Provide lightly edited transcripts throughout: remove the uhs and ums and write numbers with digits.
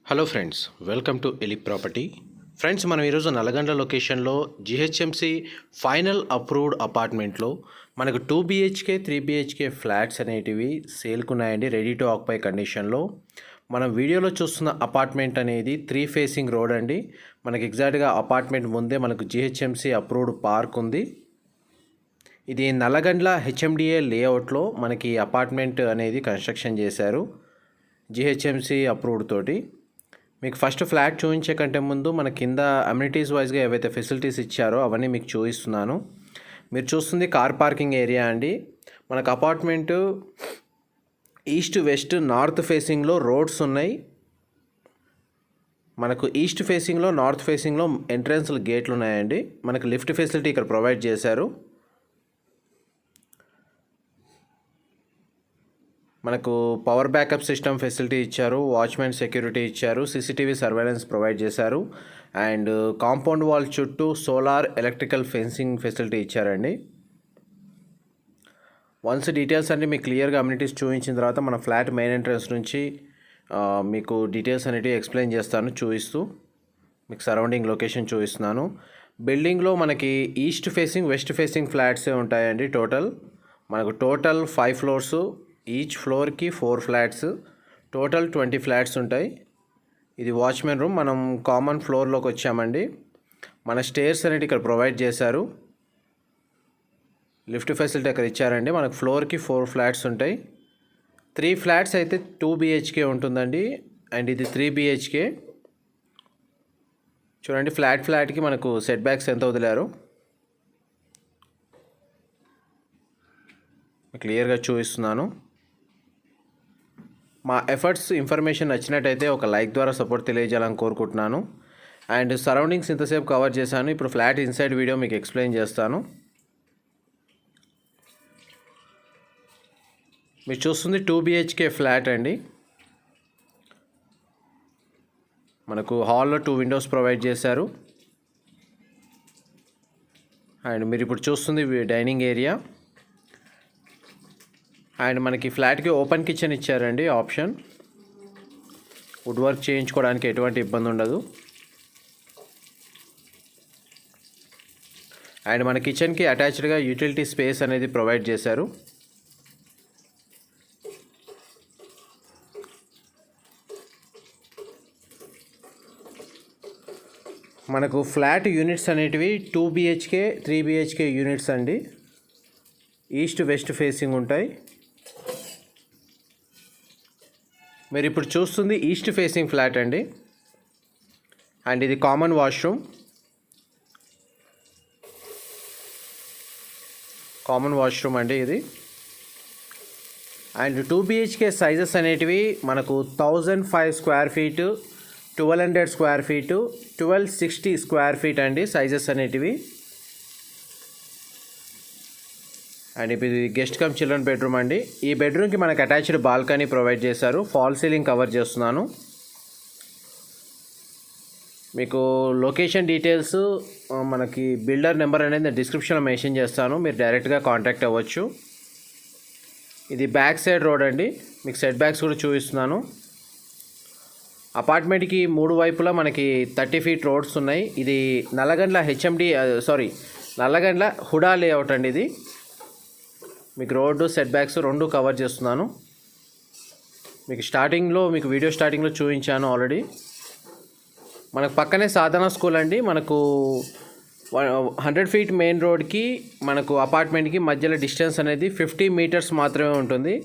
Hello friends, welcome to Eli property. Friends, మనం ఈరోజు నల్లగండ్ల లొకేషన్లో జిహెచ్ఎంసి ఫైనల్ అప్రూవ్డ్ అపార్ట్మెంట్లో మనకు 2 BHK 3 BHK ఫ్లాట్స్ అనేటివి సేల్కున్నాయండి, రెడీ టు ఆక్యుపై కండిషన్లో. మనం వీడియోలో చూస్తున్న అపార్ట్మెంట్ అనేది 3 ఫేసింగ్ రోడ్ అండి. మనకి ఎగ్జాక్ట్గా అపార్ట్మెంట్ ముందే మనకు జిహెచ్ఎంసి అప్రూవ్డ్ పార్క్ ఉంది. ఇది నల్లగండ్ల హెచ్ఎండిఏ లేఅవుట్లో మనకి అపార్ట్మెంట్ అనేది కన్స్ట్రక్షన్ చేశారు జిహెచ్ఎంసి అప్రూవ్డ్ తోటి. మీకు ఫస్ట్ ఫ్లాట్ చూపించే కంటే ముందు మన కింద అమ్యూనిటీస్ వైజ్గా ఏవైతే ఫెసిలిటీస్ ఇచ్చారో అవన్నీ మీకు చూపిస్తున్నాను. మీరు చూస్తుంది కార్ పార్కింగ్ ఏరియా అండి. మనకు అపార్ట్మెంటు ఈస్ట్ వెస్ట్ నార్త్ ఫేసింగ్లో రోడ్స్ ఉన్నాయి. మనకు ఈస్ట్ ఫేసింగ్లో నార్త్ ఫేసింగ్లో ఎంట్రన్స్లు గేట్లు ఉన్నాయండి. మనకు లిఫ్ట్ ఫెసిలిటీ ఇక్కడ ప్రొవైడ్ చేశారు. మనకు పవర్ బ్యాకప్ సిస్టమ్ ఫెసిలిటీ ఇచ్చారు, వాచ్మెన్ సెక్యూరిటీ ఇచ్చారు, సీసీటీవీ సర్వేలెన్స్ ప్రొవైడ్ చేశారు, అండ్ కాంపౌండ్ వాల్ చుట్టూ సోలార్ ఎలక్ట్రికల్ ఫెన్సింగ్ ఫెసిలిటీ ఇచ్చారండి. వన్స్ డీటెయిల్స్ అన్ని మీకు క్లియర్గా అమ్యూనిటీస్ చూపించిన తర్వాత మన ఫ్లాట్ మెయిన్ ఎంట్రన్స్ నుంచి మీకు డీటెయిల్స్ అనేవి ఎక్స్ప్లెయిన్ చేస్తాను చూపిస్తూ. మీకు సరౌండింగ్ లొకేషన్ చూపిస్తున్నాను. బిల్డింగ్లో మనకి ఈస్ట్ ఫేసింగ్ వెస్ట్ ఫేసింగ్ ఫ్లాట్సే ఉంటాయండి. మనకు టోటల్ 5 ఫ్లోర్సు, ఈచ్ ఫ్లోర్కి 4 ఫ్లాట్స్, టోటల్ 20 ఫ్లాట్స్ ఉంటాయి. ఇది వాచ్మెన్ రూమ్. మనం కామన్ ఫ్లోర్లోకి వచ్చామండి. మన స్టేర్స్ అనేవి ఇక్కడ ప్రొవైడ్ చేశారు. లిఫ్ట్ ఫెసిలిటీ అక్కడ ఇచ్చారండి. మనకు ఫ్లోర్కి 4 ఫ్లాట్స్ ఉంటాయి. 3 ఫ్లాట్స్ అయితే 2 BHK ఉంటుందండి, అండ్ ఇది 3 BHK. చూడండి, ఫ్లాట్కి మనకు సెట్ బ్యాక్స్ ఎంత వదిలారు క్లియర్గా చూపిస్తున్నాను. మా ఎఫర్ట్స్ ఇన్ఫర్మేషన్ నచ్చినట్టయితే ఒక లైక్ ద్వారా సపోర్ట్ తెలియజేయాలని కోరుకుంటున్నాను. అండ్ సరౌండింగ్స్ ఇంతసేపు కవర్ చేశాను. ఇప్పుడు ఫ్లాట్ ఇన్సైడ్ వీడియో మీకు ఎక్స్ప్లెయిన్ చేస్తాను. మీరు చూస్తుంది 2 BHK ఫ్లాట్ అండి. మనకు హాల్లో 2 విండోస్ ప్రొవైడ్ చేశారు. అండ్ మీరు ఇప్పుడు చూస్తుంది డైనింగ్ ఏరియా. అండ్ మనకి ఫ్లాట్కి ఓపెన్ కిచెన్ ఇచ్చారండి ఆప్షన్. వుడ్ వర్క్ చేయించుకోవడానికి ఎటువంటి ఇబ్బంది ఉండదు. అండ్ మన కిచెన్కి అటాచ్డ్గా యూటిలిటీ స్పేస్ అనేది ప్రొవైడ్ చేశారు. మనకు ఫ్లాట్ యూనిట్స్ అనేటివి 2 BHK 3 BHK యూనిట్స్ అండి. ఈస్ట్ వెస్ట్ ఫేసింగ్ ఉంటాయి. మీరు ఇప్పుడు చూస్తుంది ఈస్ట్ ఫేసింగ్ ఫ్లాట్ అండి. అండ్ ఇది కామన్ వాష్రూమ్ అండి ఇది. అండ్ 2 BHK సైజెస్ అనేటివి మనకు 1005 square feet, 1200 square feet, 1260 square feet అండి సైజెస్ అనేటివి. అండ్ ఇది గెస్ట్ కమ్ చిల్డ్రన్ బెడ్రూమ్ అండి. ఈ బెడ్రూమ్కి మనకు అటాచ్డ్ బాల్కనీ ప్రొవైడ్ చేశారు. ఫాల్ సీలింగ్ కవర్ చేస్తున్నాను. మీకు లొకేషన్ డీటెయిల్స్ మనకి బిల్డర్ నెంబర్ అనేది డిస్క్రిప్షన్లో మెన్షన్ చేస్తాను, మీరు డైరెక్ట్గా కాంటాక్ట్ అవ్వచ్చు. ఇది బ్యాక్ సైడ్ రోడ్ అండి. మీకు సెట్ బ్యాక్స్ కూడా చూపిస్తున్నాను. అపార్ట్మెంట్కి 3 వైపులా మనకి 30 ఫీట్ రోడ్స్ ఉన్నాయి. ఇది నల్లగండ్ల నల్లగండ్ల హుడా లేఅవుట్ అండి. ఇది మీకు రోడ్డు సెట్ బ్యాక్స్ 2 కవర్ చేస్తున్నాను. మీకు వీడియో స్టార్టింగ్లో చూపించాను ఆల్రెడీ. మనకు పక్కనే సాధన స్కూల్ అండి. మనకు 100 ఫీట్ మెయిన్ రోడ్కి మనకు అపార్ట్మెంట్కి మధ్యలో డిస్టెన్స్ అనేది 50 మీటర్స్ మాత్రమే ఉంటుంది.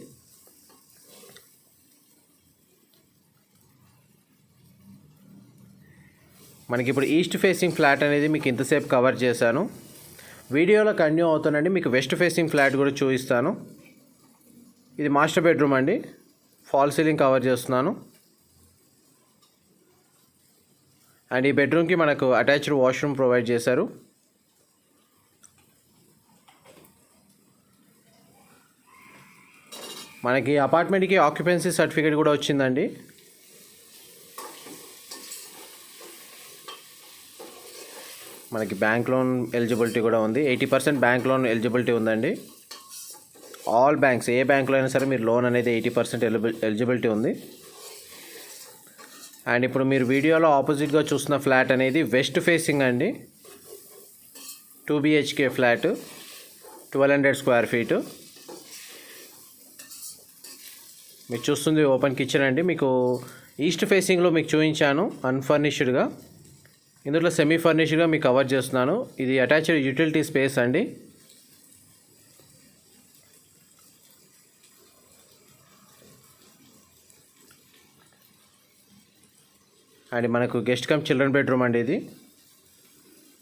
మనకి ఇప్పుడు ఈస్ట్ ఫేసింగ్ ఫ్లాట్ అనేది మీకు ఇంతసేపు కవర్ చేశాను. వీడియోలో కంటిన్యూ అవుతానండి. మీకు వెస్ట్ ఫేసింగ్ ఫ్లాట్ కూడా చూపిస్తాను. ఇది మాస్టర్ బెడ్రూమ్ అండి. ఫాల్ సీలింగ్ కవర్ చేస్తున్నాను. అండ్ ఈ బెడ్రూమ్కి మనకు అటాచ్డ్ వాష్రూమ్ ప్రొవైడ్ చేశారు. మనకి అపార్ట్మెంట్కి ఆక్యుపెన్సీ సర్టిఫికేట్ కూడా వచ్చిందండి. మనకి బ్యాంక్ లోన్ ఎలిజిబిలిటీ కూడా ఉంది. 80% బ్యాంక్ లోన్ ఎలిజిబిలిటీ ఉందండి. ఆల్ బ్యాంక్స్, ఏ బ్యాంకులో అయినా సరే మీరు లోన్ అనేది 80% ఎలిజిబిలిటీ ఉంది. అండ్ ఇప్పుడు మీరు వీడియోలో ఆపోజిట్గా చూస్తున్న ఫ్లాట్ అనేది వెస్ట్ ఫేసింగ్ అండి. 2 BHK ఫ్లాట్, 1200 స్క్వేర్ ఫీటు. మీరు చూస్తుంది ఓపెన్ కిచెన్ అండి. మీకు ఈస్ట్ ఫేసింగ్లో మీకు చూపించాను అన్ఫర్నిష్డ్గా. ఇందులో సెమీ ఫర్నిష్డ్గా మీకు కవర్ చేస్తున్నాను. ఇది అటాచ్డ్ యూటిలిటీ స్పేస్ అండి. అండ్ మనకు గెస్ట్ కమ్ చిల్డ్రన్ బెడ్రూమ్ అండి ఇది.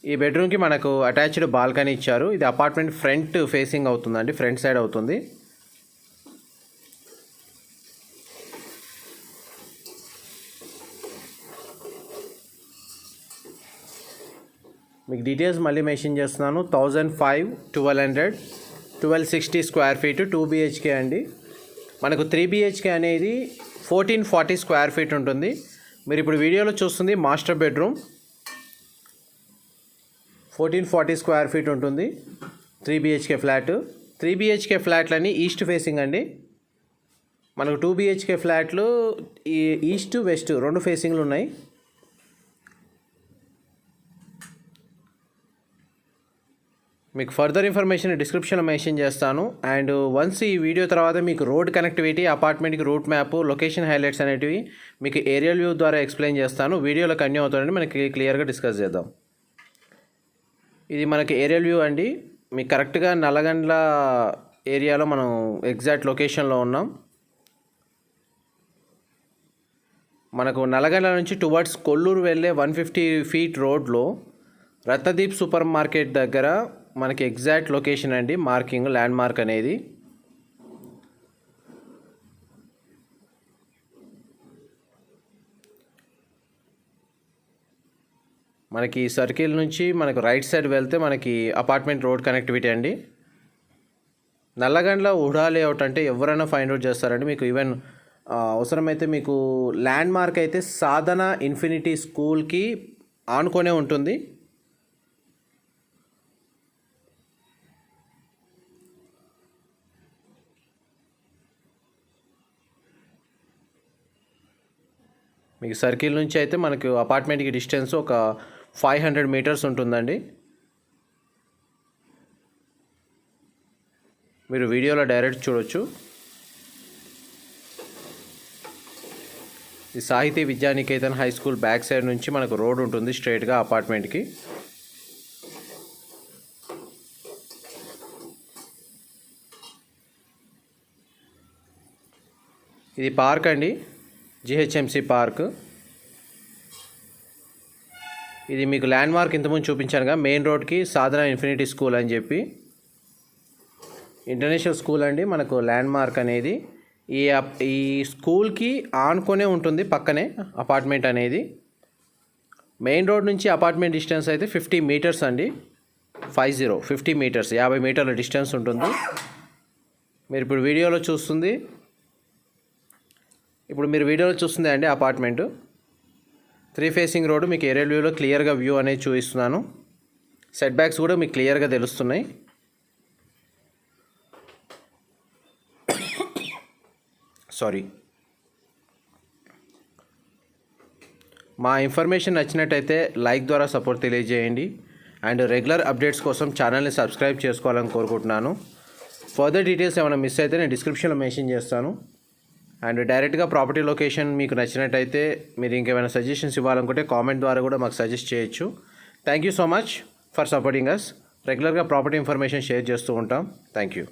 ఈ బెడ్రూమ్కి మనకు అటాచ్డ్ బాల్కనీ ఇచ్చారు. ఇది అపార్ట్మెంట్ ఫ్రంట్ ఫేసింగ్ అవుతుందండి, ఫ్రంట్ సైడ్ అవుతుంది. మీకు డీటెయిల్స్ మళ్ళీ మెన్షన్ చేస్తున్నాను. 1005, 1200, 1260 స్క్వేర్ ఫీట్ 2 BHK అండి. మనకు 3 BHK అనేది 1440 స్క్వేర్ ఫీట్ ఉంటుంది. మీరు ఇప్పుడు వీడియోలో చూస్తుంది మాస్టర్ బెడ్రూమ్, 1440 స్క్వేర్ ఫీట్ ఉంటుంది. 3 BHK ఫ్లాట్. 3 BHK ఫ్లాట్లన్నీ ఈస్ట్ ఫేసింగ్ అండి. మనకు 2 BHK ఫ్లాట్లు ఈ ఈస్ట్ వెస్ట్ 2 ఫేసింగ్లు ఉన్నాయి. మీకు ఫర్దర్ ఇన్ఫర్మేషన్ డిస్క్రిప్షన్లో మెన్షన్ చేస్తాను. అండ్ వన్స్ ఈ వీడియో తర్వాత మీకు రోడ్ కనెక్టివిటీ, అపార్ట్మెంట్కి రూట్ మ్యాప్, లొకేషన్ హైలైట్స్ అనేటివి మీకు ఏరియల్ వ్యూ ద్వారా ఎక్స్ప్లెయిన్ చేస్తాను. వీడియోలో కంటిన్యూ అవుతానండి, మనకి క్లియర్గా డిస్కస్ చేద్దాం. ఇది మనకి ఏరియల్ వ్యూ అండి. మీకు కరెక్ట్గా నల్లగండ్ల ఏరియాలో మనం ఎగ్జాక్ట్ లొకేషన్లో ఉన్నాం. మనకు నల్లగండ్ల నుంచి టువర్డ్స్ కొల్లూరు వెళ్ళే 150 ఫీట్ రోడ్లో రత్నదీప్ సూపర్ మార్కెట్ దగ్గర మనకి ఎగ్జాక్ట్ లొకేషన్ అండి, మార్కింగ్ ల్యాండ్ మార్క్ అనేది. మనకి సర్కిల్ నుంచి మనకు రైట్ సైడ్ వెళ్తే మనకి అపార్ట్మెంట్ రోడ్ కనెక్టివిటీ అండి. నల్లగండ్ల ఉడా లేఅవుట్ అంటే ఎవరైనా ఫైండ్ అవుట్ చేస్తారండి. మీకు ఈవెన్ అవసరమైతే మీకు ల్యాండ్ మార్క్ అయితే సాధన ఇన్ఫినిటీ స్కూల్కి ఆనుకొనే ఉంటుంది. మీకు సర్కిల్ నుంచి అయితే మనకు అపార్ట్మెంట్కి డిస్టెన్స్ ఒక 500 మీటర్స్ ఉంటుందండి. మీరు వీడియోలో డైరెక్ట్ చూడొచ్చు. ఈ Sahithi Vidyaniketan high school back side నుంచి మనకు రోడ్ ఉంటుంది స్ట్రైట్గా అపార్ట్మెంట్కి. ఇది పార్క్ అండి, GHMC పార్క్. ఇది మీకు ల్యాండ్ మార్క్ ఇంతకుముందు చూపించానుగా, మెయిన్ రోడ్కి సాధన ఇన్ఫినిటీ స్కూల్ అని చెప్పి ఇంటర్నేషనల్ స్కూల్ అండి. మనకు ల్యాండ్ మార్క్ అనేది ఈ స్కూల్కి ఆనుకొనే ఉంటుంది, పక్కనే అపార్ట్మెంట్ అనేది. మెయిన్ రోడ్ నుంచి అపార్ట్మెంట్ డిస్టెన్స్ అయితే 50 మీటర్స్ అండి. 50 మీటర్స్, 50 మీటర్ల డిస్టెన్స్ ఉంటుంది. మీరు ఇప్పుడు వీడియోలో చూస్తుంది అండి అపార్ట్మెంటు. 3 facing road. మీకు ఏరియల్ వ్యూలో క్లియర్గా వ్యూ అనేది చూపిస్తున్నాను. సెట్ బ్యాక్స్ కూడా మీకు క్లియర్గా తెలుస్తున్నాయి. సారీ. మా ఇన్ఫర్మేషన్ నచ్చినట్టయితే లైక్ ద్వారా సపోర్ట్ తెలియజేయండి. అండ్ రెగ్యులర్ అప్డేట్స్ కోసం ఛానల్ని సబ్స్క్రైబ్ చేసుకోవాలని కోరుకుంటున్నాను. ఫర్దర్ డీటెయిల్స్ ఏమైనా మిస్ అయితే నేను డిస్క్రిప్షన్లో మెన్షన్ చేస్తాను. అండ్ డైరెక్ట్గా ప్రాపర్టీ లొకేషన్ మీకు నచ్చినట్టయితే మీరు ఇంకేమైనా సజెషన్స్ ఇవ్వాలనుకుంటే కామెంట్ ద్వారా కూడా మాకు సజెస్ట్ చేయొచ్చు. Thank you so much for supporting us. రెగ్యులర్గా ప్రాపర్టీ ఇన్ఫర్మేషన్ షేర్ చేస్తూ ఉంటాం. Thank you.